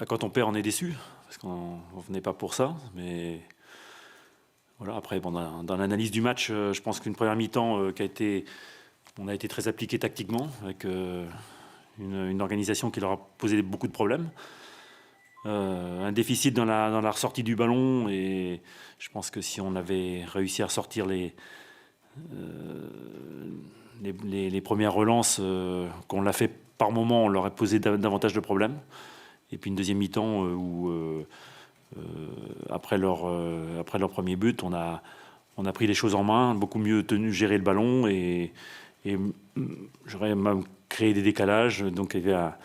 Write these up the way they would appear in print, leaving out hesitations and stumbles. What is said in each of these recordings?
Quand on perd, on est déçu, parce qu'on ne venait pas pour ça. Mais voilà, après, bon, dans l'analyse du match, je pense qu'une première mi-temps on a été très appliqué tactiquement, avec une organisation qui leur a posé beaucoup de problèmes. Un déficit dans la ressortie du ballon, et je pense que si on avait réussi à ressortir les premières relances, qu'on l'a fait par moment, on leur a posé davantage de problèmes. Et puis une deuxième mi-temps où, après leur premier but, on a pris les choses en main, beaucoup mieux géré le ballon, et j'aurais même créé des décalages. Donc là,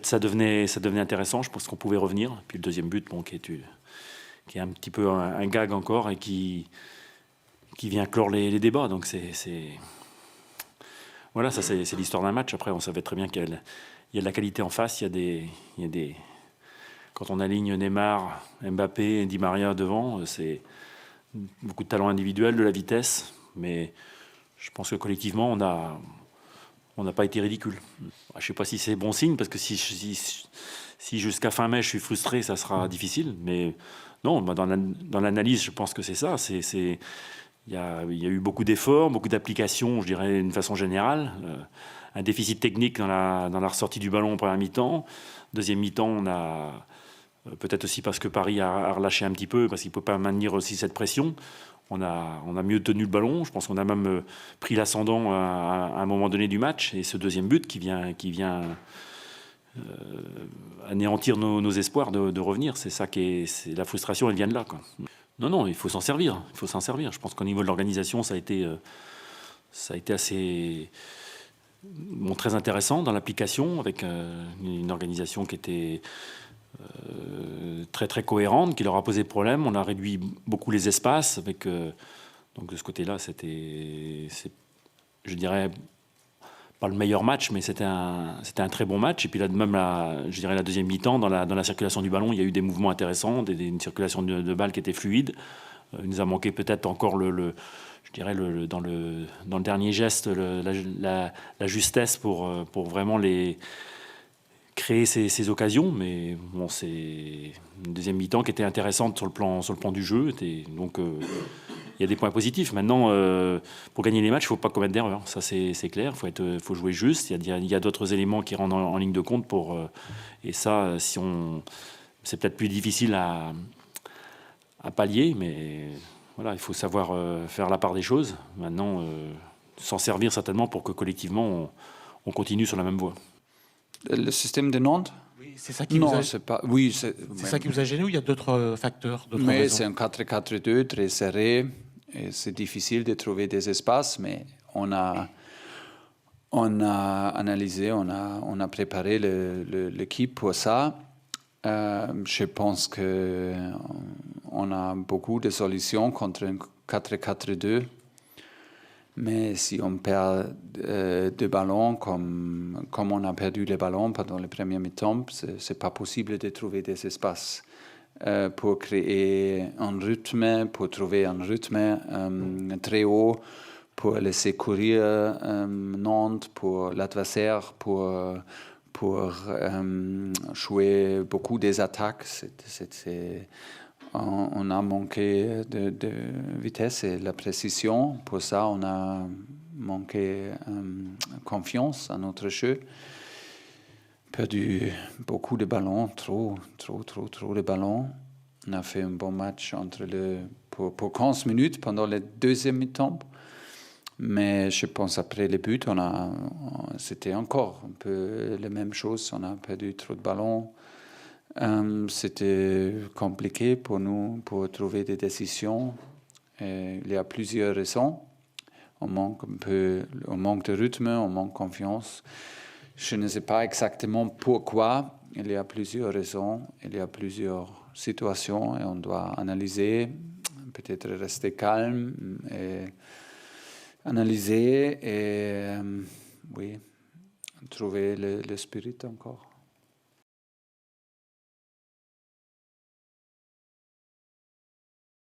ça devenait intéressant. Je pense qu'on pouvait revenir. Puis le deuxième but, bon, qui est un petit peu un gag encore, et qui vient clore les débats. Donc voilà, ça c'est l'histoire d'un match. Après, on savait très bien qu'il y a de la qualité en face. Il y a des quand on aligne Neymar, Mbappé, Di Maria devant, c'est beaucoup de talent individuel, de la vitesse. Mais je pense que collectivement, on n'a pas été ridicule. Je ne sais pas si c'est bon signe, parce que si jusqu'à fin mai je suis frustré, ça sera difficile. Mais non, dans l'analyse, je pense que c'est ça. Il y a eu beaucoup d'efforts, beaucoup d'applications, je dirais, d'une façon générale. Un déficit technique dans la ressortie du ballon en première mi-temps. Deuxième mi-temps, on a, peut-être aussi parce que Paris a relâché un petit peu, parce qu'il ne peut pas maintenir aussi cette pression, on a mieux tenu le ballon. Je pense qu'on a même pris l'ascendant à un moment donné du match. Et ce deuxième but qui vient anéantir nos espoirs de revenir, c'est ça c'est la frustration, elle vient de là, quoi. Non, il faut s'en servir. Il faut s'en servir. Je pense qu'au niveau de l'organisation, ça a été assez très intéressant dans l'application, avec une organisation qui était très très cohérente, qui leur a posé problème. On a réduit beaucoup les espaces. Donc de ce côté-là, je dirais, pas le meilleur match, mais c'était un très bon match. Et puis là, même je dirais la deuxième mi-temps, dans la circulation du ballon, il y a eu des mouvements intéressants, une circulation de balles qui était fluide. Il nous a manqué peut-être encore je dirais dans le dernier geste, la justesse pour vraiment créer ces occasions. Mais bon, c'est une deuxième mi-temps qui était intéressante sur le plan du jeu. Donc il y a des points positifs. Maintenant, pour gagner les matchs, il ne faut pas commettre d'erreurs. Ça, c'est clair. Il faut jouer juste. Il y a d'autres éléments qui rentrent en ligne de compte et ça, c'est peut-être plus difficile à pallier, mais voilà, il faut savoir faire la part des choses. Maintenant, s'en servir certainement pour que collectivement, on continue sur la même voie. Le système de Nantes? Oui, c'est ça qui vous a... c'est ça qui vous a gêné, ou il y a d'autres facteurs, d'autres mais raisons? C'est un 4-4-2 très serré. Et c'est difficile de trouver des espaces, mais on a analysé, on a préparé l'équipe pour ça. Je pense qu'on a beaucoup de solutions contre un 4-4-2. Mais si on perd des ballons, comme on a perdu les ballons pendant le premier mi-temps, c'est pas possible de trouver des espaces pour créer un rythme, pour trouver un rythme très haut, pour laisser courir Nantes, pour l'adversaire, pour jouer beaucoup des attaques. On a manqué de vitesse et la précision. Pour ça, on a manqué confiance à notre jeu. Perdu beaucoup de ballons, trop de ballons. On a fait un bon match pour 15 minutes pendant le deuxième mi-temps. Mais je pense après le but, c'était encore un peu la même chose. On a perdu trop de ballons. C'était compliqué pour nous pour trouver des décisions. Il y a plusieurs raisons. On manque de rythme, on manque de confiance. Je ne sais pas exactement pourquoi. Il y a plusieurs raisons, il y a plusieurs situations et on doit analyser, peut-être rester calme et analyser et trouver le spirit encore.